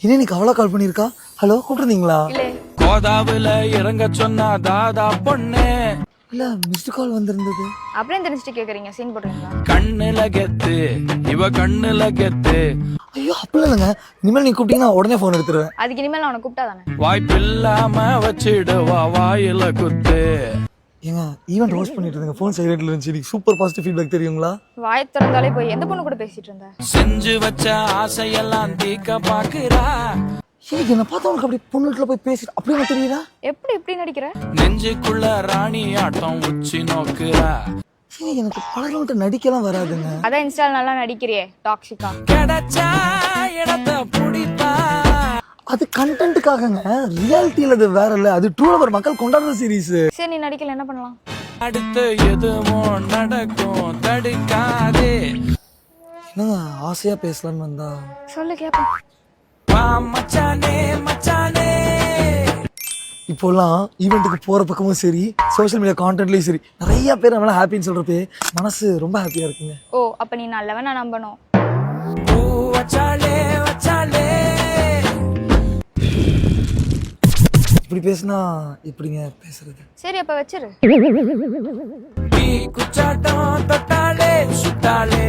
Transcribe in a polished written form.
இன்னைக்கு அவளா கால் பண்ணிருக்கா? ஹலோ, கூப்பிட்டுருந்தீங்களா? கோதாவுல இறங்க சொன்னா தாதா பொண்ணு. இல்ல, மிஸ்டு கால் வந்திருந்தது. அப்புறம் தெரிஞ்சுட்டு கேக்குறீங்க, சீன் போடுறீங்களா? கண்ணுல கெத்து, இவ கண்ணுல கெத்து. ஐயோ, அப்படி இல்லைங்க. இனிமேல் நீ கூப்பிட்டீங்கன்னா உடனே போன் எடுத்துருவேன். அதுக்கு இனிமேல் நான் உனக்கு கூப்பிட்டா தானே? வாய்ப்பில்லாம வச்சிடுவா வாயில குத்து. ஏங்க, ஈவென்ட் ஹோஸ்ட் பண்ணிட்டு இருந்தேங்க, ஃபோன் சைலண்ட்ல இருந்துச்சு. நீ சூப்பர் பாசிட்டிவ் ஃபீட்பேக் தெரியுங்களா? வாய் திறந்தாலே போய் எந்த பொண்ணு கூட பேசிட்டு இருந்த? செஞ்சு வச்ச ஆசையெல்லாம் தீக்க பாக்குறா. இன்னைக்கு என்ன பார்த்தவங்களுக்கு அப்படி பொண்ணுல போய் பேசிட்டு அப்படியே தெரியுதா? எப்படி நடிக்கிற? நெஞ்சுக்குள்ள ராணி ஆட்டம் உச்சி நோக்குறா. இன்னைக்கு எனக்கு பழகிட்ட நடிக்கலாம் வராதுங்க. அதான் இன்ஸ்டால நல்லா நடிக்கிறியே, டாக்ஸிக்கா. கிடைச்சா இடத்த புடிப்பா. அது கண்டென்ட்டுக்காகங்க, ரியாலிட்டியில அது வேற இல்ல. அது ட்ரூ லவர் மக்கள் கொண்டாடுற சீரிஸ். சரி, நீ நடிக்கல என்ன பண்ணலாம்? அடுத்து எதுவும் நடக்கும் தடுக்காதே. என்னங்க ஆசையா பேசலான்னு வந்தா சொல்லு கேப்பேன். வா மச்சானே மச்சானே. இப்போல்லாம் ஈவெண்ட்டுக்கு போற பக்கமும் சரி, சோஷியல் மீடியா கான்டென்ட்லயும் சரி, நிறைய பேர் நம்மள ஹாப்பின்னு சொல்றப்பே மனசு ரொம்ப ஹாப்பியா இருக்குங்க. ஓ, அப்ப நீ நல்லவன் நான் நம்பணும். பூ வச்சாலே வச்சாலே. இப்படி பேசினா எப்படிங்க பேசுறது? சரி, அப்ப வச்சிரு. நீ குச்சாட்டம் தொட்டாலே சுட்டாலே.